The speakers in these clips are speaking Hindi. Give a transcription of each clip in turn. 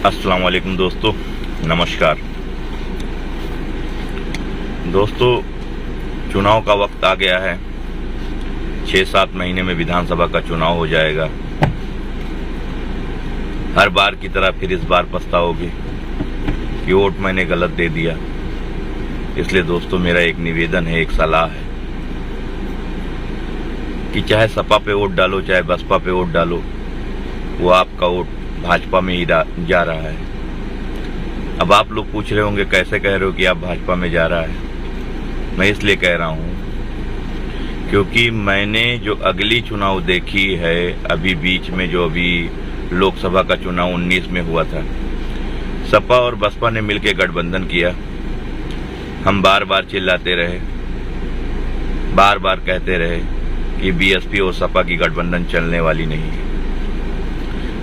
अस्सलाम वालेकुम दोस्तों, नमस्कार दोस्तों। चुनाव का वक्त आ गया है। 6-7 महीने में विधानसभा का चुनाव हो जाएगा। हर बार की तरह फिर इस बार पछताओगे कि वोट मैंने गलत दे दिया। इसलिए दोस्तों मेरा एक निवेदन है, एक सलाह है कि चाहे सपा पे वोट डालो चाहे बसपा पे वोट डालो, वो आपका वोट भाजपा में ही जा रहा है। अब आप लोग पूछ रहे होंगे कैसे कह रहे हो कि आप भाजपा में जा रहा है। मैं इसलिए कह रहा हूं क्योंकि मैंने जो अगली चुनाव देखी है, अभी बीच में जो अभी लोकसभा का चुनाव 19 में हुआ था, सपा और बसपा ने मिलकर गठबंधन किया। हम बार बार चिल्लाते रहे, बार बार कहते रहे कि बीएसपी और सपा की गठबंधन चलने वाली नहीं है,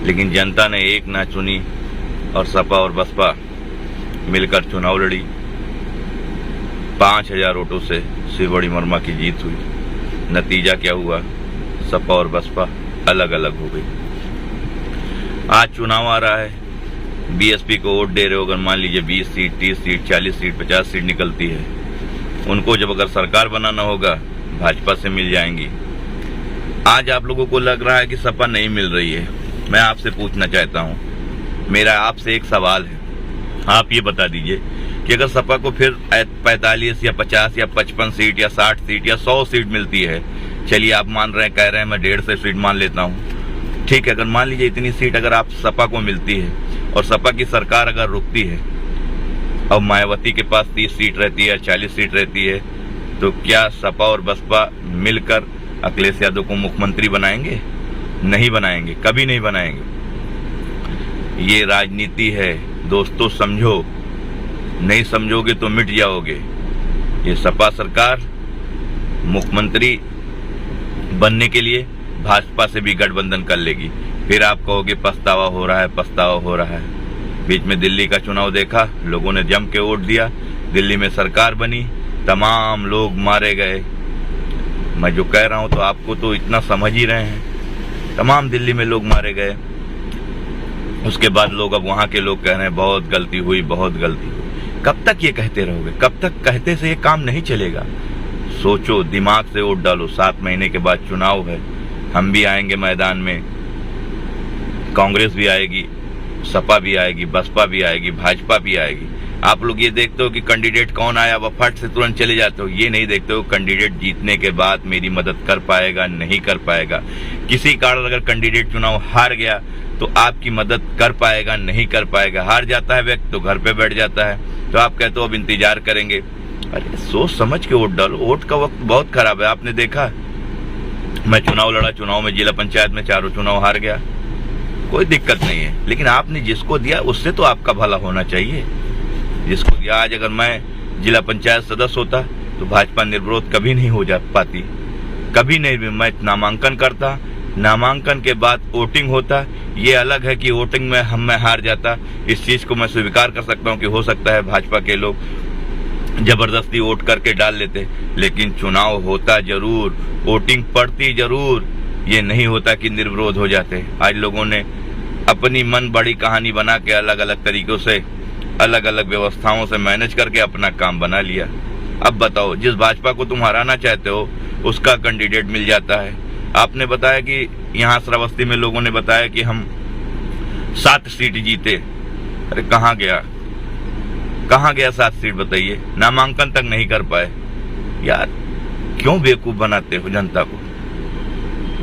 लेकिन जनता ने एक ना चुनी और सपा और बसपा मिलकर चुनाव लड़ी। 5000 वोटों से शिवड़ी वर्मा की जीत हुई। नतीजा क्या हुआ? सपा और बसपा अलग अलग हो गई। आज चुनाव आ रहा है, बीएसपी को वोट दे रहे हो, अगर मान लीजिए 20 सीट, 30 सीट, 40 सीट, 50 सीट निकलती है, उनको जब अगर सरकार बनाना होगा भाजपा से मिल जाएंगी। आज आप लोगों को लग रहा है कि सपा नहीं मिल रही है। मैं आपसे पूछना चाहता हूं, मेरा आपसे एक सवाल है, आप ये बता दीजिए कि अगर सपा को फिर 45 या 50 या 55 सीट या 60 सीट या 100 सीट मिलती है, चलिए आप मान रहे हैं, कह रहे हैं मैं 150 सीट मान लेता हूं, ठीक है, अगर मान लीजिए इतनी सीट अगर आप सपा को मिलती है और सपा की सरकार अगर रुकती है और मायावती के पास 30 सीट रहती है, 40 सीट रहती है, तो क्या सपा और बसपा मिलकर अखिलेश यादव को मुख्यमंत्री बनाएंगे? नहीं बनाएंगे, कभी नहीं बनाएंगे। ये राजनीति है दोस्तों, समझो। नहीं समझोगे तो मिट जाओगे। ये सपा सरकार मुख्यमंत्री बनने के लिए भाजपा से भी गठबंधन कर लेगी। फिर आप कहोगे पछतावा हो रहा है, पछतावा हो रहा है। बीच में दिल्ली का चुनाव देखा, लोगों ने जम के वोट दिया, दिल्ली में सरकार बनी, तमाम लोग मारे गए। मैं जो कह रहा हूं तो आपको तो इतना समझ ही रहे हैं, तमाम दिल्ली में लोग मारे गए। उसके बाद लोग, अब वहां के लोग कह रहे हैं बहुत गलती हुई, बहुत गलती हुई। कब तक ये कहते रहोगे? कब तक कहते से ये काम नहीं चलेगा? सोचो, दिमाग से वोट डालो। 7 महीने के बाद चुनाव है, हम भी आएंगे मैदान में, कांग्रेस भी आएगी, सपा भी आएगी, बसपा भी आएगी, भाजपा भी आएगी। आप लोग ये देखते हो कि कैंडिडेट कौन आया, वह फट से तुरंत चले जाते हो। ये नहीं देखते हो कैंडिडेट जीतने के बाद मेरी मदद कर पाएगा, नहीं कर पाएगा। किसी कारण अगर कैंडिडेट चुनाव हार गया तो आपकी मदद कर पाएगा, नहीं कर पाएगा। हार जाता है व्यक्ति तो घर पे बैठ जाता है, तो आप कहते हो अब इंतजार करेंगे। अरे सोच समझ के वोट डालो। वोट का वक्त बहुत खराब है। आपने देखा, मैं चुनाव लड़ा, चुनाव में जिला पंचायत में 4 चुनाव हार गया, कोई दिक्कत नहीं है, लेकिन आपने जिसको दिया उससे तो आपका भला होना चाहिए। जिसको दिया, आज अगर मैं जिला पंचायत सदस्य होता तो भाजपा निर्विरोध कभी नहीं हो जा पाती, कभी नहीं। मैं नामांकन करता, नामांकन के बाद वोटिंग होता। ये अलग है कि वोटिंग में मैं हार जाता। इस चीज को मैं स्वीकार कर सकता हूँ कि हो सकता है भाजपा के लोग जबरदस्ती वोट करके डाल लेते, लेकिन चुनाव होता जरूर, वोटिंग पड़ती जरूर। ये नहीं होता कि निर्विरोध हो जाते। आज लोगों ने अपनी मन बड़ी कहानी बना के अलग अलग तरीकों से, अलग अलग व्यवस्थाओं से मैनेज करके अपना काम बना लिया। अब बताओ, जिस भाजपा को तुम हराना चाहते हो उसका कैंडिडेट मिल जाता है। आपने बताया कि यहाँ श्रावस्ती में लोगों ने बताया कि हम 7 सीट जीते। अरे कहाँ गया, कहाँ गया 7 सीट बताइए? नामांकन तक नहीं कर पाए। यार क्यों बेवकूफ बनाते हो जनता को?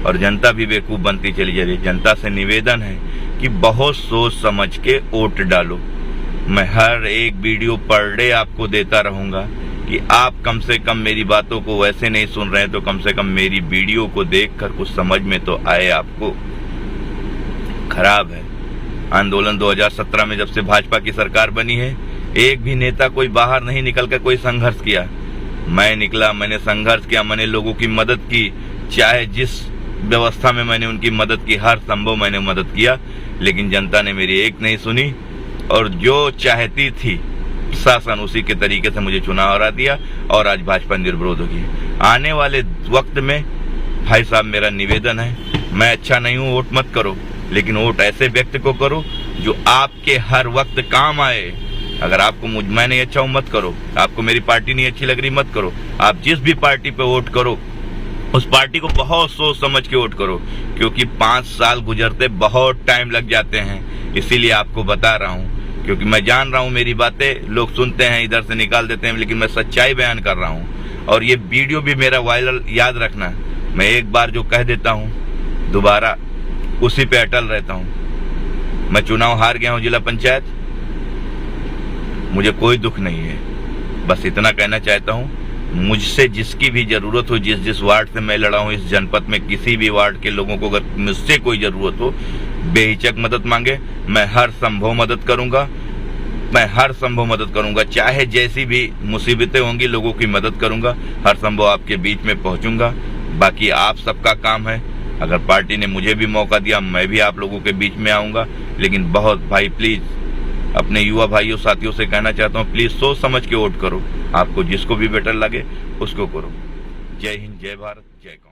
और जनता भी बेवकूफ बनती चली जा रही है। जनता से निवेदन है कि बहुत सोच समझ के वोट डालो। मैं हर एक वीडियो पर डे आपको देता रहूंगा कि आप कम से कम मेरी बातों को वैसे नहीं सुन रहे हैं तो कम से कम मेरी वीडियो को देखकर कुछ समझ में तो आए आपको। खराब है आंदोलन 2017 में, जब से भाजपा की सरकार बनी है, एक भी नेता कोई बाहर नहीं निकल कर कोई संघर्ष किया। मैं निकला, मैंने संघर्ष किया, मैंने लोगों की मदद की, चाहे जिस व्यवस्था में मैंने उनकी मदद की, हर संभव मैंने मदद किया, लेकिन जनता ने मेरी एक नहीं सुनी। और जो चाहती थी शासन, उसी के तरीके से मुझे चुनाव हरा दिया और आज भाजपा निर्विरोध होगी। आने वाले वक्त में भाई साहब मेरा निवेदन है, मैं अच्छा नहीं हूँ, वोट मत करो, लेकिन वोट ऐसे व्यक्ति को करो जो आपके हर वक्त काम आए। अगर आपको मैं नहीं अच्छा हूं मत करो, आपको मेरी पार्टी नहीं अच्छी लग रही मत करो। आप जिस भी पार्टी पे वोट करो उस पार्टी को बहुत सोच समझ के वोट करो, क्योंकि 5 साल गुजरते बहुत टाइम लग जाते हैं। इसीलिए आपको बता रहा हूं, क्योंकि मैं जान रहा हूं मेरी बातें लोग सुनते हैं इधर से निकाल देते हैं, लेकिन मैं सच्चाई बयान कर रहा हूं। और ये वीडियो भी मेरा वायरल, याद रखना, मैं एक बार जो कह देता हूं दोबारा उसी पे अटल रहता हूं। मैं चुनाव हार गया हूं जिला पंचायत, मुझे कोई दुख नहीं है, बस इतना कहना चाहता हूं मुझसे जिसकी भी जरूरत हो, जिस वार्ड से मैं लड़ा हूं इस जनपद में, किसी भी वार्ड के लोगों को अगर मुझसे कोई जरूरत हो बेहिचक मदद मांगे, मैं हर संभव मदद करूंगा। मैं हर संभव मदद करूंगा, चाहे जैसी भी मुसीबतें होंगी लोगों की मदद करूंगा, हर संभव आपके बीच में पहुंचूंगा। बाकी आप सबका काम है, अगर पार्टी ने मुझे भी मौका दिया मैं भी आप लोगों के बीच में आऊंगा। लेकिन बहुत भाई प्लीज अपने युवा भाइयों साथियों से कहना चाहता हूं, प्लीज सोच समझ के वोट करो, आपको जिसको भी बेटर लगे उसको करो। जय हिंद, जय भारत, जय कांग्रेस।